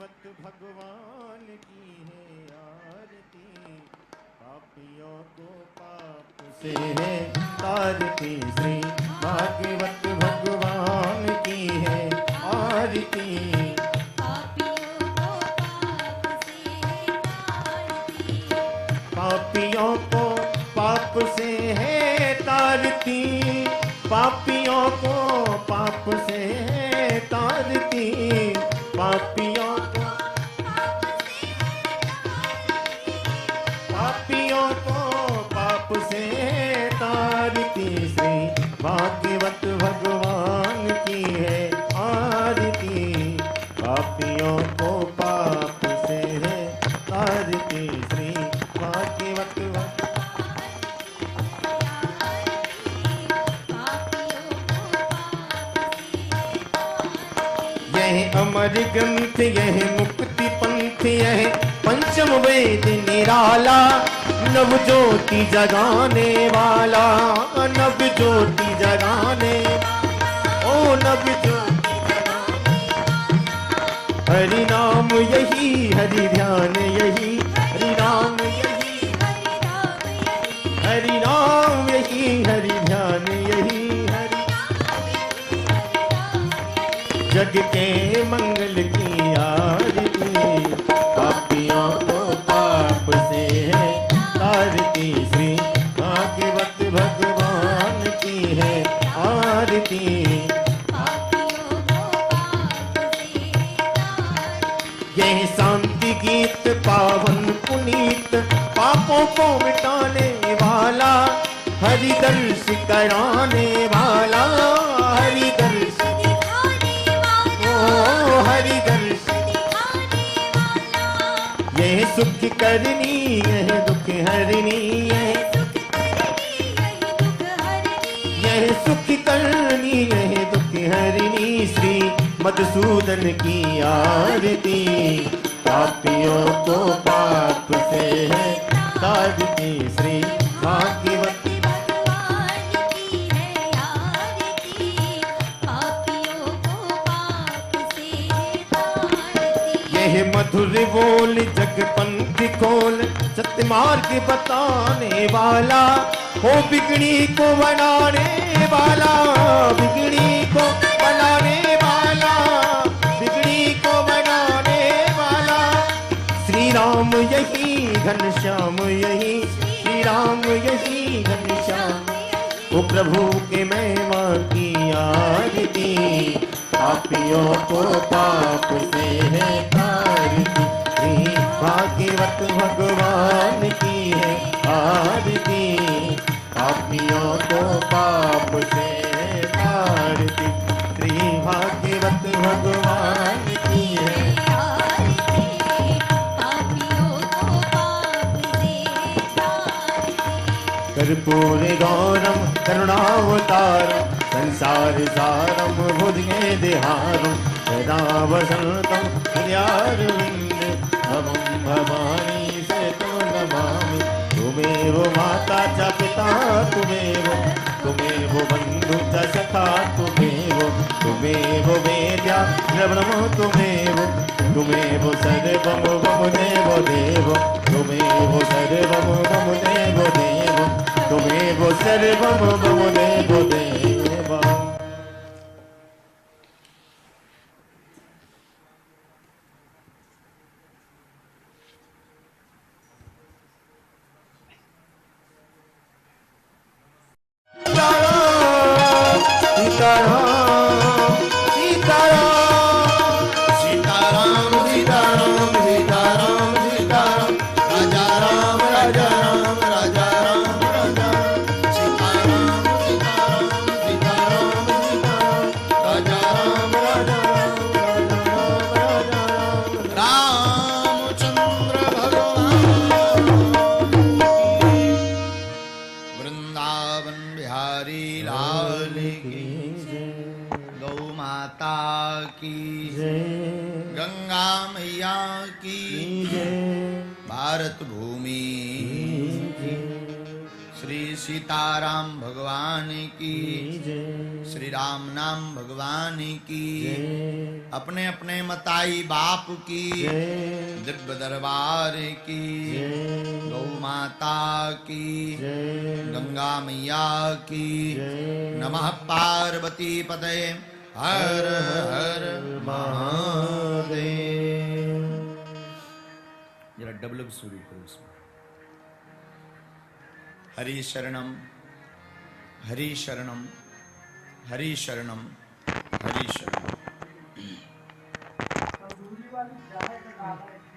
भागवत भगवान की है आरती, पापियों को पाप से है तारती। श्री भागवत भगवान की है आरती, पापियों को पाप से है तारती, पापियों को पाप से है तारती, पापियों को पापियों को पाप से तारती। श्री भागवत भगवान की है आरती, पापियों को पाप से है तारती। श्री भागवत यह अमर ग्रंथ, यह मुक्ति पंथ, यह पंचम वेद निराला, नव ज्योति जगाने वाला, नव ज्योति जगाने, ओ नव ज्योति जगाने। हरि नाम यही, हरि ध्यान यही, हरि नाम यही, हरि नाम यही, हरि ध्यान यही, जग के मंगल की आरती, पापियों को पाप से है तारती। श्री भागवत भगवान की है आरती, यह शांति गीत पावन पुनीत, पापों को मिटाने वाला, हरि दर्श कराने वाला, हरि दर्श हरि दर्श, यह सुख करनी, यह दुख हरनी, यह सुख करनी, यह दुख हरनी। श्री मधुसूदन की आरती, पापियों को पाप से है तारती। श्री भागवत यह मधुर बोल जग पंथ खोल, सत्य मार्ग बताने वाला, हो बिगड़ी को बनाने वाला, बिगड़ी को बनाने वाला, बिगड़ी को बनाने वाला। श्री राम यही, घनश्याम यही, श्री राम यही, घनश्याम। वो प्रभु के महिमा की आरती, पापियों को पाप से है तारती। श्री भागवत भगवान की है आरती, पापियों को पाप से है तारती। श्री भागवत भगवान की है आरती, पापियों को पाप से है तारती। कर्पूर गौरम करुणावतारम, संसार सारम भुजगे देहारम, सदा वसंतम हृदयारविंद, भवम भवानी से तो नमामि। तुमेव माता च पिता तुमेव, तुमेव बंधु च सखा तुमेव, तुमेव वेद्या द्रवणम तुमेव, तुमेव सर्वम मम देव देव, तुमेव सर्वम मम देव देव, तुमेव सर्वम मम देव देव। श्री सीताराम भगवान की जय। श्री राम नाम भगवान की जय। अपने अपने मताई बाप की जय। दिव्य दरबार की जय। गौ माता की जय। गंगा मैया की जय। नमः पार्वती पते हर हर महादेव। जरा डबल शुरू करो इसमें। हरि शरणम हरि शरणम हरि शरणम हरि शरणम।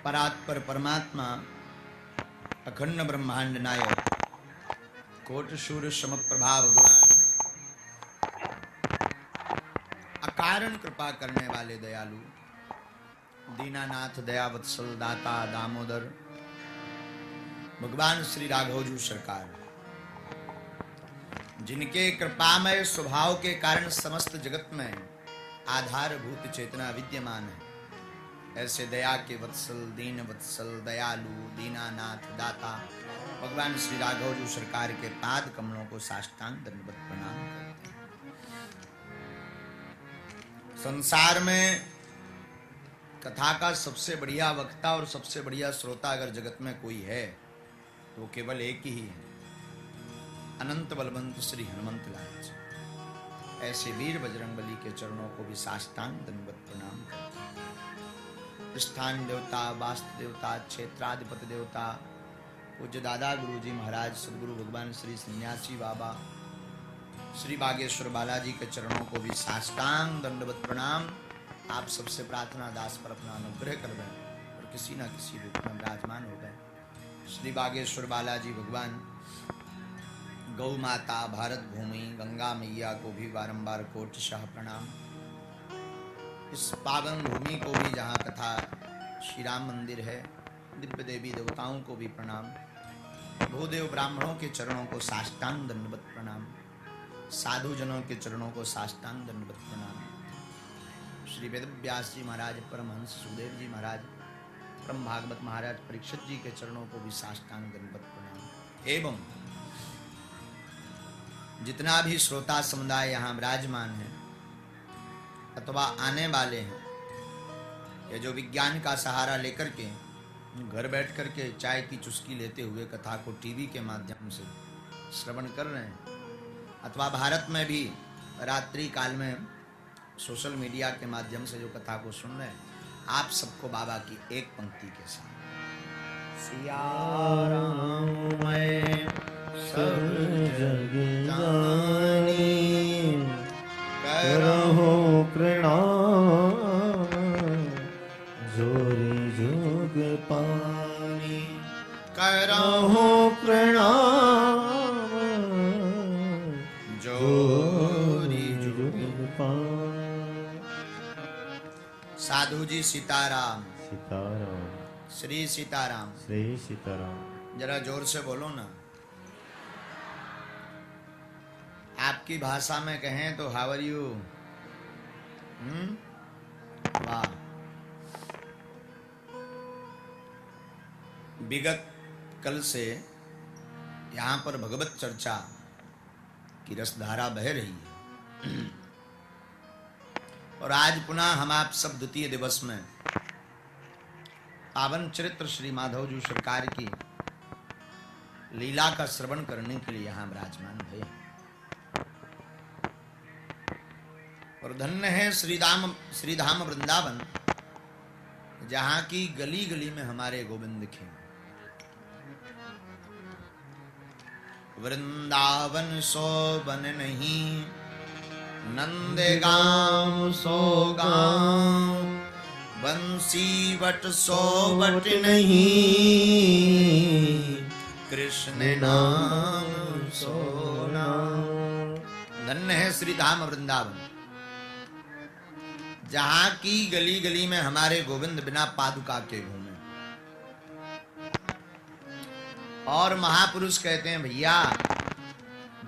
परात्पर परमात्मा अखंड ब्रह्मांड नायक कोट शूर सम प्रभा भगवान अकारण कृपा करने वाले दयालु दीनानाथ दया वत्सल दाता दामोदर भगवान श्री राघवजू सरकार, जिनके कृपामय स्वभाव के कारण समस्त जगत में आधारभूत चेतना विद्यमान है, ऐसे दया के वत्सल दीन वत्सल दयालु दीनानाथ दाता भगवान श्री राघवजू सरकार के पाद कमलों को साष्टांग दंडवत प्रणाम करते हैं। संसार में कथा का सबसे बढ़िया वक्ता और सबसे बढ़िया श्रोता अगर जगत में कोई है तो वो केवल एक ही है, अनंत बलवंत श्री हनुमंत लाल जी। ऐसे वीर बजरंगबली के चरणों को भी साष्टांग दंडवत प्रणाम करते हैं। स्थान देवता वास्तु देवता क्षेत्राधिपति देवता पूज्य दादा गुरु जी महाराज सदगुरु भगवान श्री सन्यासी बाबा श्री बागेश्वर बालाजी के चरणों को भी साष्टांग दंडवत प्रणाम। आप सबसे प्रार्थना दास पर अपना अनुग्रह कर दें और किसी न किसी रूप में विराजमान हो गए। श्री बागेश्वर बालाजी भगवान गौ माता भारत भूमि गंगा मैया को भी बारंबार कोटिशाह प्रणाम। इस पावन भूमि को भी जहाँ कथा श्री राम मंदिर है, दिव्य देवी देवताओं को भी प्रणाम। भूदेव ब्राह्मणों के चरणों को साष्टांग दंडवत प्रणाम। साधु जनों के चरणों को साष्टांग दंडवत प्रणाम। श्री वेदव्यास जी महाराज, परमहंस सुखदेव जी महाराज, परम भागवत महाराज परीक्षित जी के चरणों को भी साष्टांग दंडवत प्रणाम। एवं जितना भी श्रोता समुदाय यहाँ विराजमान है अथवा आने वाले हैं, ये जो विज्ञान का सहारा लेकर के घर बैठ कर के चाय की चुस्की लेते हुए कथा को टीवी के माध्यम से श्रवण कर रहे हैं, अथवा भारत में भी रात्रि काल में सोशल मीडिया के माध्यम से जो कथा को सुन रहे हैं, आप सबको बाबा की एक पंक्ति के साथ सिया राम मैं सब जग जानी करहो प्रणाम जोरी जोग पानी। करहो प्रणाम जोरी जोग पानी। साधु जी सीताराम सीताराम श्री सीताराम। श्री सीताराम। जरा जोर से बोलो ना। आपकी भाषा में कहें तो हाउ आर यू। वाह। विगत कल से यहाँ पर भगवत चर्चा की रसधारा बह रही है और आज पुनः हम आप सब द्वितीय दिवस में पावन चरित्र श्री माधवजू सरकार की लीला का श्रवण करने के लिए यहाँ विराजमान भये। और धन्य है श्रीधाम वृंदावन, जहाँ की गली गली में हमारे गोविंद खे। वृंदावन सो बन नहीं नंदगांव सो गांव, बंसी वट सो वट नहीं, कृष्ण नाम सो नाम। धन्य है श्री धाम वृंदावन, जहां की गली गली में हमारे गोविंद बिना पादुका के घूमे। और महापुरुष कहते हैं भैया,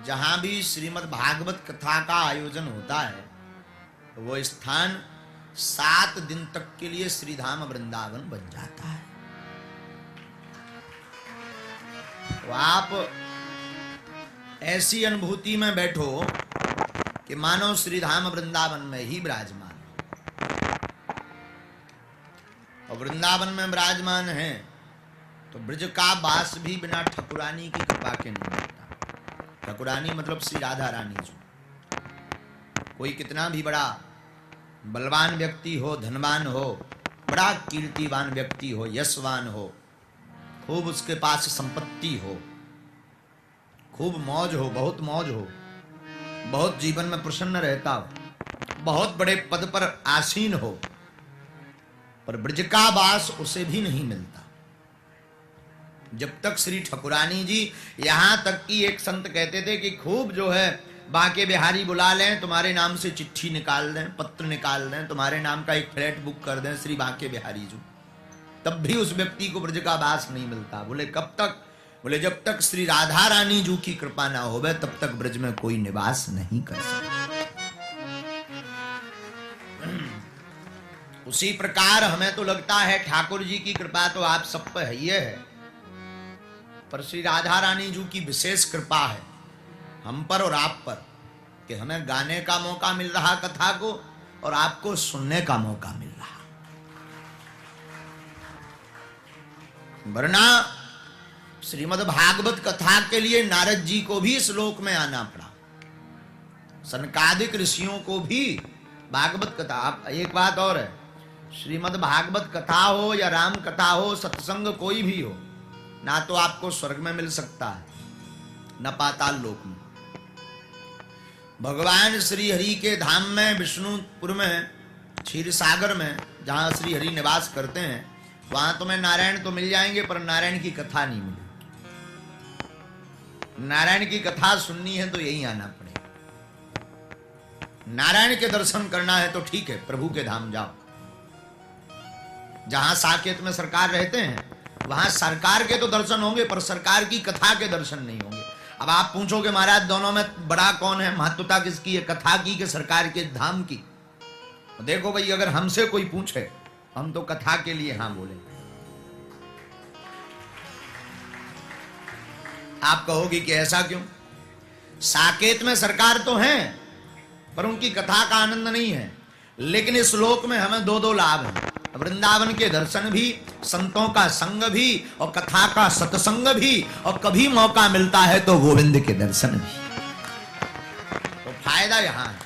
जहां भी श्रीमद् भागवत कथा का आयोजन होता है तो वो स्थान 7 दिन तक के लिए श्रीधाम वृंदावन बन जाता है। तो आप ऐसी अनुभूति में बैठो कि मानो श्री धाम वृंदावन में ही विराजमान, और वृंदावन में विराजमान है तो ब्रज का वास भी बिना ठकुरानी की कृपा के नहीं मिलता। ठकुरानी मतलब श्री राधा रानी जी। कोई कितना भी बड़ा बलवान व्यक्ति हो, धनवान हो, बड़ा कीर्तिवान व्यक्ति हो, यशवान हो, खूब उसके पास संपत्ति हो, खूब मौज हो, बहुत मौज हो, बहुत जीवन में प्रसन्न रहता हो, बहुत बड़े पद पर आसीन हो, पर ब्रज का वास उसे भी नहीं मिलता जब तक श्री ठकुरानी जी। यहां तक कि एक संत कहते थे कि खूब जो है बांके बिहारी बुला लें, तुम्हारे नाम से चिट्ठी निकाल दें, पत्र निकाल दें, तुम्हारे नाम का एक फ्लैट बुक कर दें श्री बांके बिहारी जी, तब भी उस व्यक्ति को ब्रज का वास नहीं मिलता। बोले कब तक? बोले जब तक श्री राधा रानी जी की कृपा ना होवे तब तक ब्रज में कोई निवास नहीं कर सकता। उसी प्रकार हमें तो लगता है ठाकुर जी की कृपा तो आप सब पर ही है, पर श्री राधा रानी जी की विशेष कृपा है हम पर और आप पर कि हमें गाने का मौका मिल रहा कथा को और आपको सुनने का मौका मिल रहा। वरना श्रीमद् भागवत कथा के लिए नारद जी को भी इस लोक में आना पड़ा, सनकादिक ऋषियों को भी भागवत कथा। एक बात और है, श्रीमद् भागवत कथा हो या राम कथा हो, सत्संग कोई भी हो, ना तो आपको स्वर्ग में मिल सकता है न पाताल लोक में। भगवान श्री हरि के धाम में, विष्णुपुर में, क्षीर सागर में, जहां श्री हरि निवास करते हैं, वहां तुम्हें नारायण तो मिल जाएंगे पर नारायण की कथा नहीं मिलेगी। नारायण की कथा सुननी है तो यही आना पड़ेगा। नारायण के दर्शन करना है तो ठीक है, प्रभु के धाम जाओ। जहां साकेत में सरकार रहते हैं वहां सरकार के तो दर्शन होंगे पर सरकार की कथा के दर्शन नहीं होंगे। अब आप पूछोगे महाराज दोनों में बड़ा कौन है, महत्वता किसकी है, कथा की कि सरकार के धाम की? देखो भाई, अगर हमसे कोई पूछे हम तो कथा के लिए हां बोलेंगे। आप कहोगे कि ऐसा क्यों? साकेत में सरकार तो है पर उनकी कथा का आनंद नहीं है, लेकिन इस श्लोक में हमें दो दो लाभ हैं। वृंदावन के दर्शन भी, संतों का संग भी, और कथा का सत्संग भी, और कभी मौका मिलता है तो गोविंद के दर्शन भी। तो फायदा यहां है,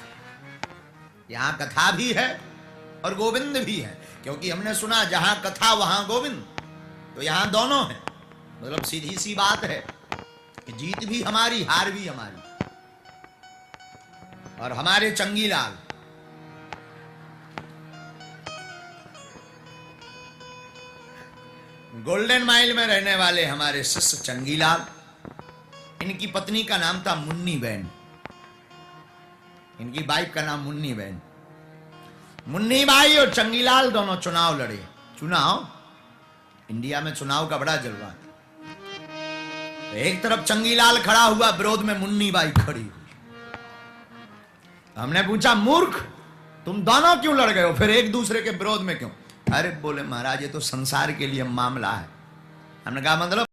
यहां कथा भी है और गोविंद भी है, क्योंकि हमने सुना जहां कथा वहां गोविंद, तो यहां दोनों है। मतलब सीधी सी बात है कि जीत भी हमारी, हार भी हमारी। और हमारे चंगीलाल गोल्डन माइल में रहने वाले हमारे शिष्य चंगीलाल, इनकी पत्नी का नाम था मुन्नी बहन, इनकी वाइफ का नाम मुन्नी बहन। मुन्नी बाई और चंगीलाल दोनों चुनाव लड़े। चुनाव, इंडिया में चुनाव का बड़ा जलवा है। एक तरफ चंगीलाल खड़ा हुआ, विरोध में मुन्नी बाई खड़ी हुई। हमने पूछा मूर्ख, तुम दोनों क्यों लड़ गए हो, फिर एक दूसरे के विरोध में क्यों? अरे बोले महाराज ये तो संसार के लिए मामला है। हमने कहा मतलब